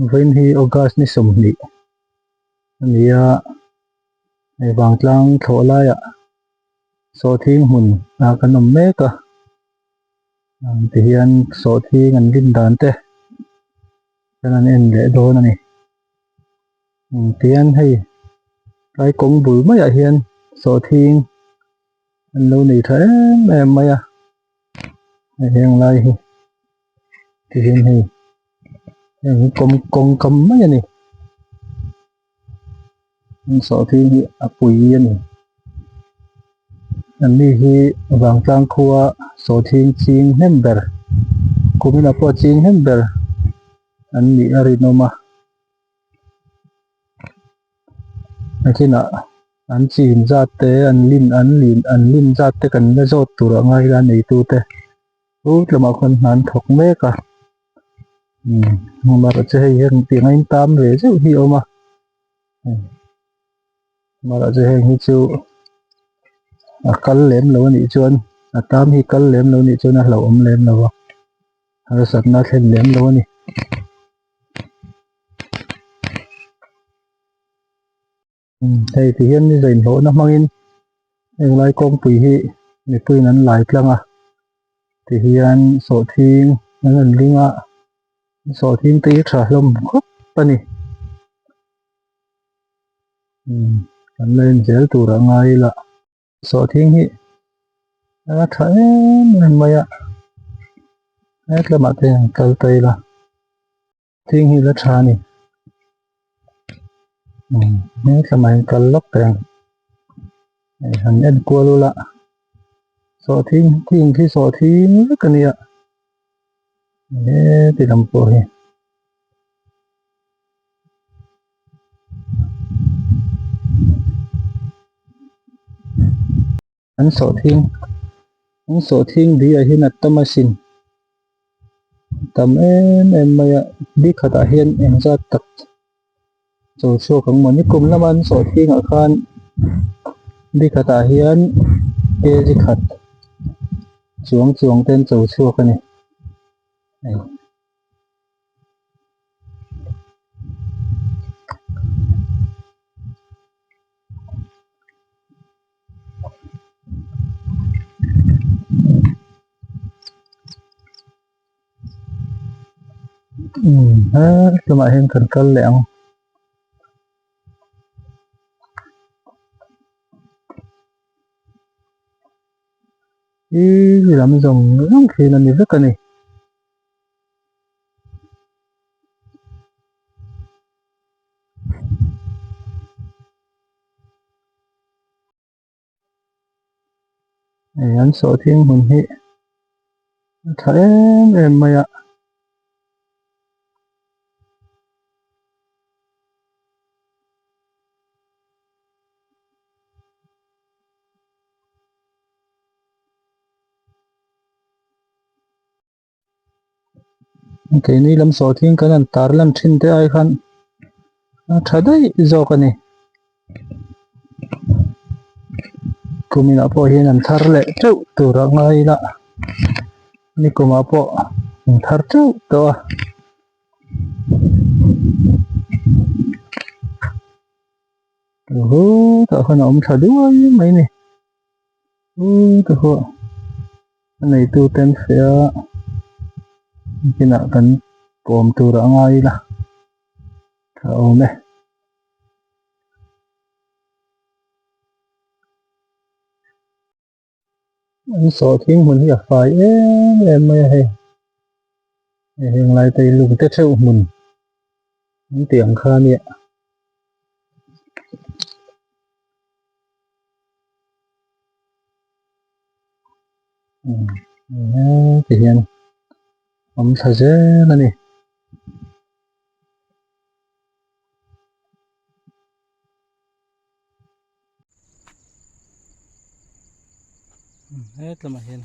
Vin hi August ni somni ania ai wang tlang thola ya so thing hun kanom meka ti hian so thing an lim dan te kan en le do na ni tian hei kai kong bul mai a hian so thing an lo nei tha em mai a heng lai hi ti hian hei kong kam mai ani so thing hi apui aniอันนี้ฮีวางกลางครัวโซทิงจิงเฮมเบอร์คุมินาพอจิงเฮมเบอร์อันนี้อาริโนมาอันที่น่ะอันจีนจัดเตอันลินจัดเตกันไม่จดตัวง่ายกันในตัวเตรู้จะมาคนนั้นถกเมกะมาจะให้เห็นตีง่ายตามเลยเจ้าฮีออกมาจะให้ฮิจูคัลเลมแล้วนี่จวนตามฮีคัลเลมแล้วนี่จวนเราเลมแล้วเราสัตว์น่าเห็นเลมแล้วนี่ไอ้ที่เห็นนี่ใจโหนะมังอินเองไล่กองปุ๋ยฮีในปุ๋ยนั้นหลายครั้งที่เห็นโสทิ้งนั่นลิงโสทิ้งตีขาลมครบปะนี่กันเล่นเจอตัวง่ายละโสทิ้งฮีถ่ายมันไม่ละมาเตะกัลเตยละทิ้งฮีละชานี่ละมากัลล็อกเตงหันเอ็นกัวลูละโสทิ้งที่โสทิ้งกันเนี่ยติดลำโพงอันโสทิ้งดีไอ้ที่นัดตมาสินตำเอ็มมาดีขดาเห็นเอ็มจะตัดโจโฉของมันนี่กลุ่มละมันโสทิ้งอาคารดีขดาเห็นจิขัดจวงเต้นโจโฉกันนี่จะมาเห็นกันแหลงลำจงต้องขีนันนี่สักกันนี่อันโสทิ้งหุ่นฮีถ่ายเอ็มมาทีนี้ลำโสทิ้งกันนั่นตาลำชินเตไอคันถ่ายได้จอกันนี่กูมีนับพอเห็นอันทาร์เล่เจ้าตัวง่ายละนี่กูมาพอทาร์เจ้าตัวโอ้โหแต่ขนมถ่ายด้วยไหมนี่ตัวหัวอันไหนตัวเต็มเสียกินอ่ะกันกลมตัวง่ายละถ่ายเอาไหมโสทิ้งหุ่นอยากไฟไม่ให้ยังไรตีลุงเตะเช่าหุ่นเตียงข้าเนี่ยที่เห็นผมใส่เสื้อแล้วนี่เรามาเห็น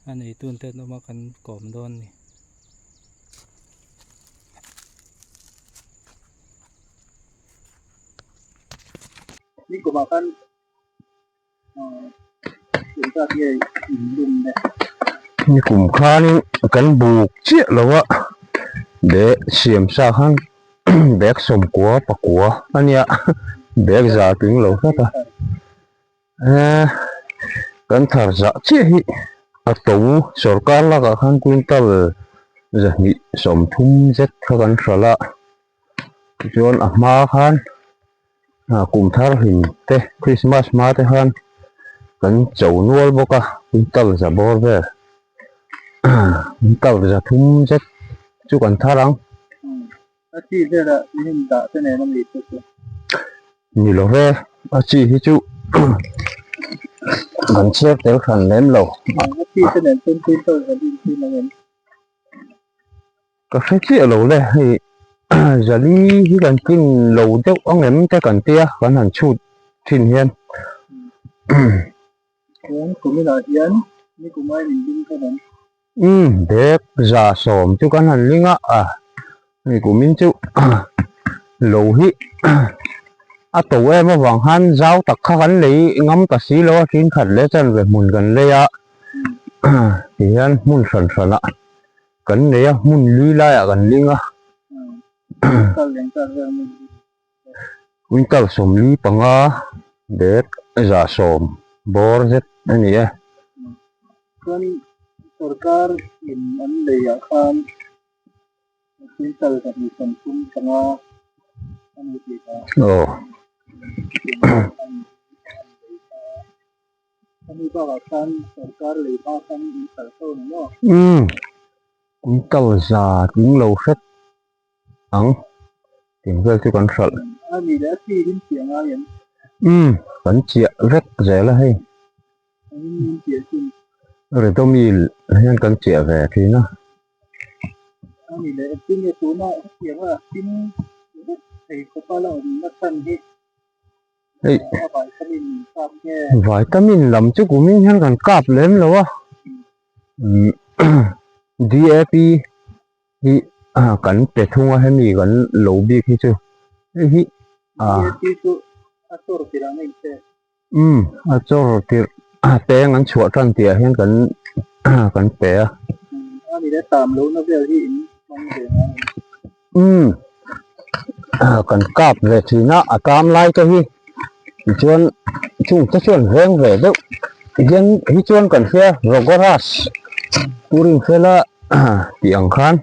อันนี้ตุนเต้นออกมากันกลมโดนนี่กูมากันถึงจะที่ลุมเนี่ยนี่กลุ่มค้านี่กันบุกเจี๊ยแล้ววะเดะเสียมซาข้าง bek som kwa pakwa ania bek za tiếng lo hết à kan thar za chi hi atou sarkar la ka khan quintal za ni som thum zet kha kan sala chuan a hma khan kum thar hin te Christmas ma te khan kan chau nual boka quintal za bor ve quintal za thum zet chu kan tharang chi thế là mình đã thế này nó bị tức ni lo ve a chi hi chu kan chep tel khan lem lo chi thế này tôi tôi là đi khi mà mình ka fe chi lo le hi zali hi kan kin lo deuh ang em te kan tia kan han chut thin hian cũng là hiến như cũng ai mình đi cái này bek za som chu kan han linga ni ku min chu lo hi a to em awang han zau tak kha kan lei ngam ta si lo thin khat le chan ve mun kan le a hian mun san sana kan le a mun lui la kan linga cái lên cái mình Winkal som li panga bek za som bor zet ani a kan sarkar in an le ya khan tin tal ka ni som tum kanga an ni ta an ni ba khan sarkar le ba khan in tal so no Winkal za tiếng lo phết ang tiếng vel chu kan sal an ni da ti din tiang a yan kan chia rất dễ là hay an ni ti tin rồi tôi mi hian kan chia về thì nó an ni le tin ye tu na tiang a tin thầy ko pa la na san hi hey vitamin kap nghe vitamin lam chu của mình hian kan kap lem lo a DAP hi kan pe thunga hemi kan lo bi khi chu hi ye ti chu ator pirang te a chor ti te ngan chua tran tia hian kan kan pe a an ni le tam lo na vel hi in mong de kan kap về thì nó cam lai cho hi chuan chung ta chuan veng về đâu hian hi chuan kan fe rogoras turin fela tiang khan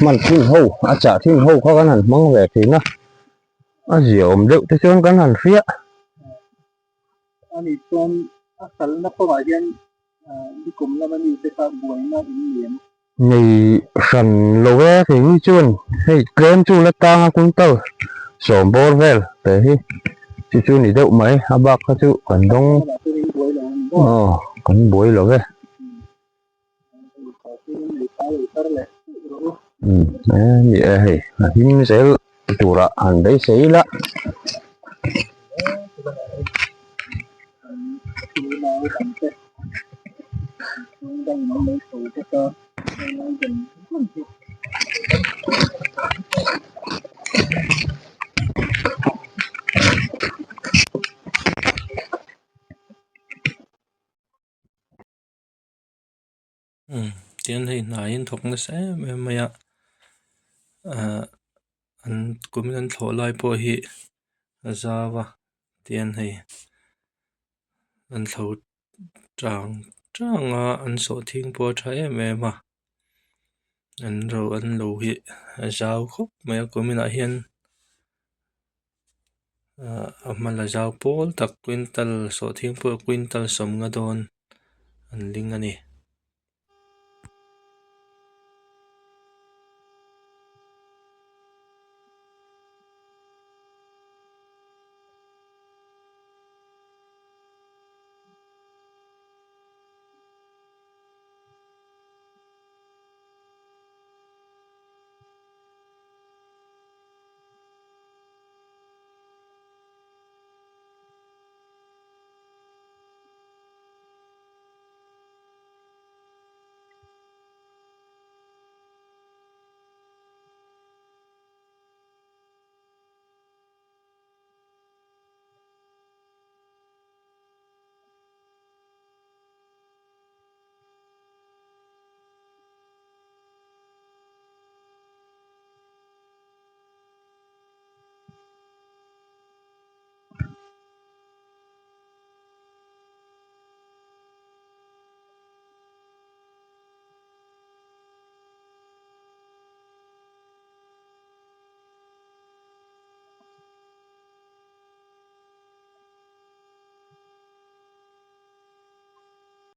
man thin ho cha thin ho kha kan han mang về thì nó a ziom deuh te chuan kan han fia an ni chuan asal na ko ma hian di kum la mani te ka buai na in liem nhì sần lô ve thì hi chuan hei krem chu la tang a quintal som bor vel te hi chu ni deuh mai a bak kha chu kan dong la tu rin buai la kan boi lo ve ka tu ni ka lo tar le ni e hei hin sel tura an dei sei la tu na kan te dang no le tu te ka na gen tiền thì nãy thuộc nó sẽ mày ạ anh cũng nên thổi lại bộ hi ra và tiền thì anh thổi trang trang anh số thiên bộ trái mẹ mà anh rồi anh lù hi giao khúc mẹ của mình là hiền mà là giao bố tắc quintal số thiên bộ quintal sống ngã đồn anh linh anh